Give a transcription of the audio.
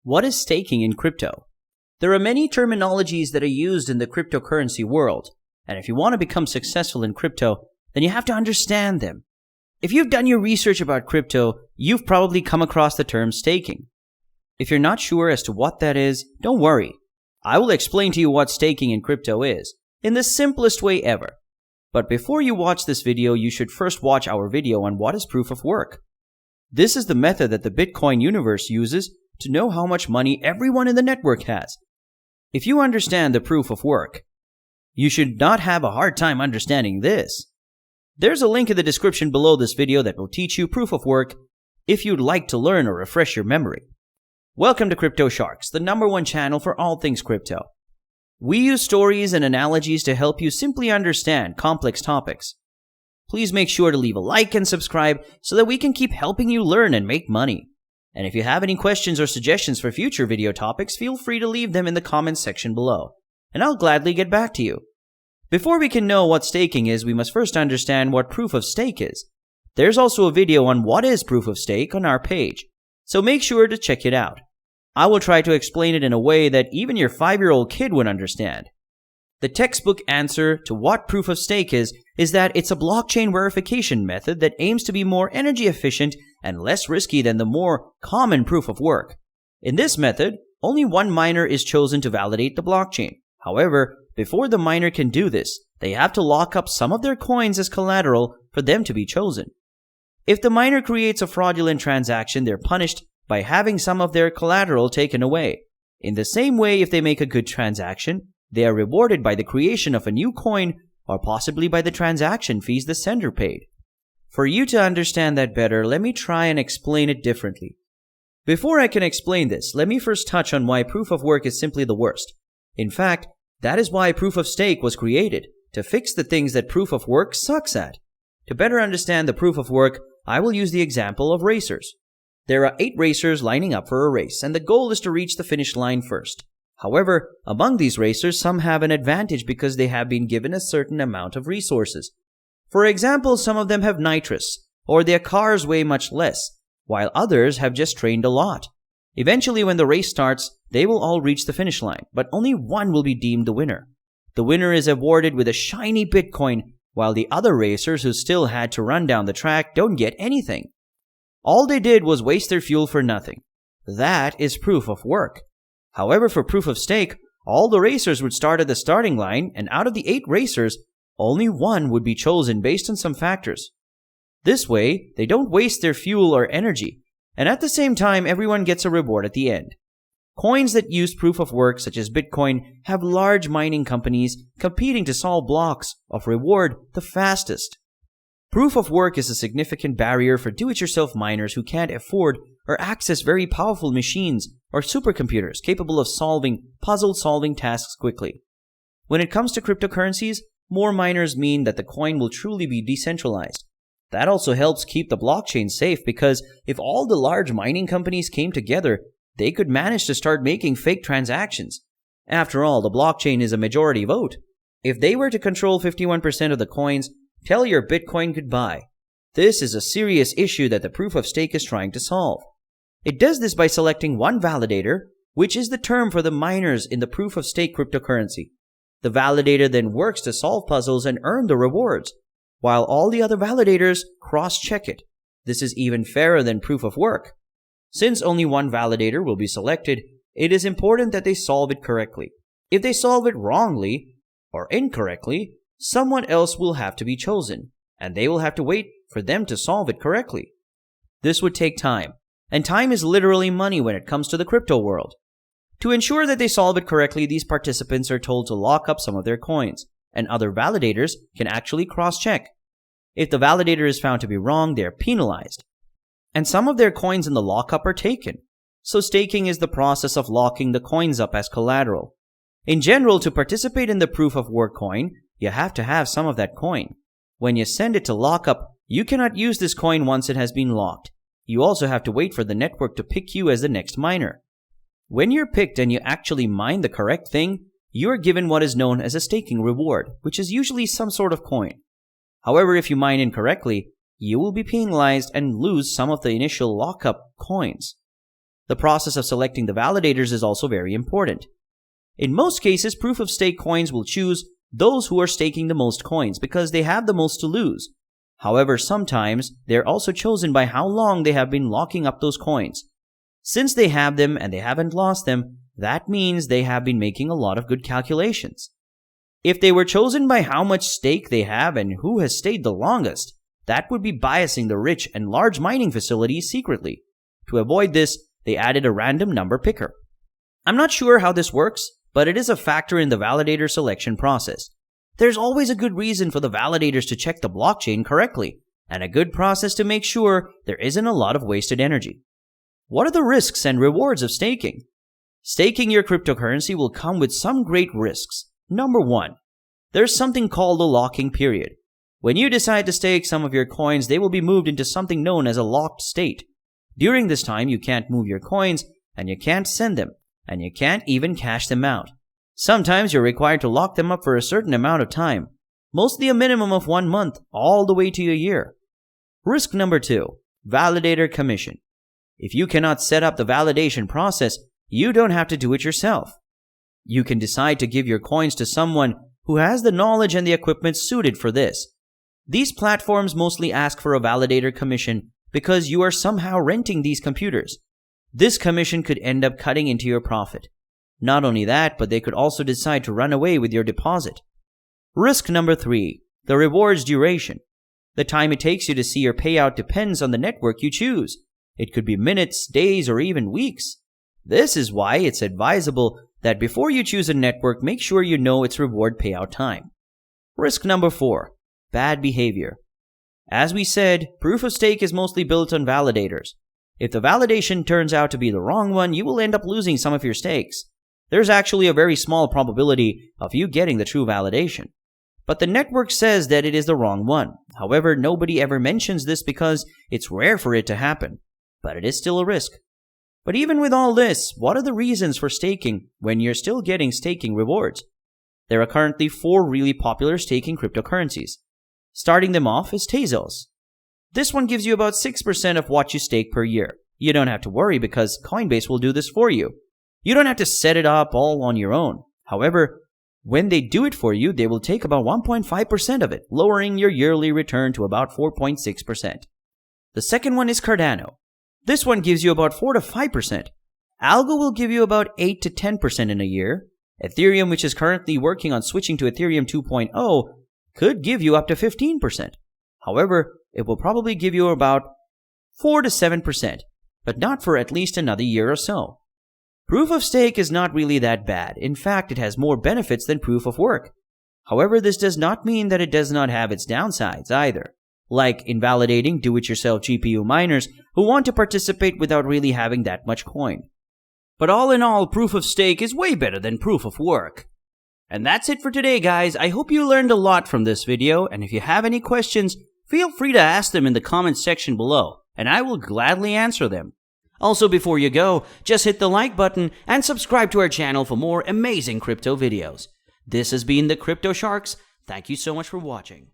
What is staking in crypto? There are many terminologies that are used in the cryptocurrency world, and if you want to become successful in crypto, then you have to understand them. If you've done your research about crypto, you've probably come across the term staking. If you're not sure as to what that is, don't worry. I will explain to you what staking in crypto is, in the simplest way ever. But before you watch this video, you should first watch our video on what is proof of work. This is the method that the Bitcoin universe uses to know how much money everyone in the network has. If you understand the proof of work, you should not have a hard time understanding this. There's a link in the description below this video that will teach you proof of work if you'd like to learn or refresh your memory. Welcome to Crypto Sharks, the #1 channel for all things crypto. We use stories and analogies to help you simply understand complex topics. Please make sure to leave a like and subscribe so that we can keep helping you learn and make money. And if you have any questions or suggestions for future video topics, feel free to leave them in the comments section below, and I'll gladly get back to you. Before we can know what staking is, we must first understand what proof of stake is. There's also a video on what is proof of stake on our page, so make sure to check it out. I will try to explain it in a way that even your 5-year-old kid would understand. The textbook answer to what proof of stake is that it's a blockchain verification method that aims to be more energy efficient and less risky than the more common proof of work. In this method, only one miner is chosen to validate the blockchain. However, before the miner can do this, they have to lock up some of their coins as collateral for them to be chosen. If the miner creates a fraudulent transaction, they're punished by having some of their collateral taken away. In the same way, if they make a good transaction, they are rewarded by the creation of a new coin or possibly by the transaction fees the sender paid. For you to understand that better, let me try and explain it differently. Before I can explain this, let me first touch on why proof of work is simply the worst. In fact, that is why proof of stake was created, to fix the things that proof of work sucks at. To better understand the proof of work, I will use the example of racers. There are 8 racers lining up for a race, and the goal is to reach the finish line first. However, among these racers, some have an advantage because they have been given a certain amount of resources. For example, some of them have nitrous, or their cars weigh much less, while others have just trained a lot. Eventually, when the race starts, they will all reach the finish line, but only one will be deemed the winner. The winner is awarded with a shiny Bitcoin, while the other racers who still had to run down the track don't get anything. All they did was waste their fuel for nothing. That is proof of work. However, for proof of stake, all the racers would start at the starting line, and out of the 8 racers, only one would be chosen based on some factors. This way, they don't waste their fuel or energy, and at the same time, everyone gets a reward at the end. Coins that use proof of work, such as Bitcoin, have large mining companies competing to solve blocks of reward the fastest. Proof of work is a significant barrier for do-it-yourself miners who can't afford or access very powerful machines or supercomputers capable of solving puzzle-solving tasks quickly. When it comes to cryptocurrencies, more miners mean that the coin will truly be decentralized. That also helps keep the blockchain safe because if all the large mining companies came together, they could manage to start making fake transactions. After all, the blockchain is a majority vote. If they were to control 51% of the coins, tell your Bitcoin goodbye. This is a serious issue that the proof of stake is trying to solve. It does this by selecting one validator, which is the term for the miners in the proof of stake cryptocurrency. The validator then works to solve puzzles and earn the rewards, while all the other validators cross-check it. This is even fairer than proof of work. Since only one validator will be selected, it is important that they solve it correctly. If they solve it wrongly or incorrectly, someone else will have to be chosen, and they will have to wait for them to solve it correctly. This would take time, and time is literally money when it comes to the crypto world. To ensure that they solve it correctly, these participants are told to lock up some of their coins, and other validators can actually cross-check. If the validator is found to be wrong, they are penalized, and some of their coins in the lockup are taken. So staking is the process of locking the coins up as collateral. In general, to participate in the proof of work coin, you have to have some of that coin. When you send it to lockup, you cannot use this coin once it has been locked. You also have to wait for the network to pick you as the next miner. When you're picked and you actually mine the correct thing, you are given what is known as a staking reward, which is usually some sort of coin. However, if you mine incorrectly, you will be penalized and lose some of the initial lockup coins. The process of selecting the validators is also very important. In most cases, proof-of-stake coins will choose those who are staking the most coins because they have the most to lose. However, sometimes they're also chosen by how long they have been locking up those coins. Since they have them and they haven't lost them, that means they have been making a lot of good calculations. If they were chosen by how much stake they have and who has stayed the longest, that would be biasing the rich and large mining facilities secretly. To avoid this, they added a random number picker. I'm not sure how this works, but it is a factor in the validator selection process. There's always a good reason for the validators to check the blockchain correctly, and a good process to make sure there isn't a lot of wasted energy. What are the risks and rewards of staking? Staking your cryptocurrency will come with some great risks. Number 1. There's something called a locking period. When you decide to stake some of your coins, they will be moved into something known as a locked state. During this time, you can't move your coins, and you can't send them, and you can't even cash them out. Sometimes you're required to lock them up for a certain amount of time, mostly a minimum of 1 month, all the way to a year. Risk number 2. Validator commission. If you cannot set up the validation process, you don't have to do it yourself. You can decide to give your coins to someone who has the knowledge and the equipment suited for this. These platforms mostly ask for a validator commission because you are somehow renting these computers. This commission could end up cutting into your profit. Not only that, but they could also decide to run away with your deposit. Risk number 3. The reward's duration. The time it takes you to see your payout depends on the network you choose. It could be minutes, days, or even weeks. This is why it's advisable that before you choose a network, make sure you know its reward payout time. Risk number 4. Bad behavior. As we said, proof of stake is mostly built on validators. If the validation turns out to be the wrong one, you will end up losing some of your stakes. There's actually a very small probability of you getting the true validation. But the network says that it is the wrong one. However, nobody ever mentions this because it's rare for it to happen. But it is still a risk. But even with all this, what are the reasons for staking when you're still getting staking rewards? There are currently 4 really popular staking cryptocurrencies. Starting them off is Tezos. This one gives you about 6% of what you stake per year. You don't have to worry because Coinbase will do this for you. You don't have to set it up all on your own. However, when they do it for you, they will take about 1.5% of it, lowering your yearly return to about 4.6%. The second one is Cardano. This one gives you about 4 to 5%. Algo will give you about 8 to 10% in a year. Ethereum, which is currently working on switching to Ethereum 2.0, could give you up to 15%. However, it will probably give you about 4 to 7%, but not for at least another year or so. Proof of stake is not really that bad. In fact, it has more benefits than proof of work. However, this does not mean that it does not have its downsides either, like invalidating do-it-yourself GPU miners who want to participate without really having that much coin. But all in all, proof of stake is way better than proof of work. And that's it for today, guys. I hope you learned a lot from this video, and if you have any questions, feel free to ask them in the comments section below, and I will gladly answer them. Also, before you go, just hit the like button and subscribe to our channel for more amazing crypto videos. This has been the Crypto Sharks. Thank you so much for watching.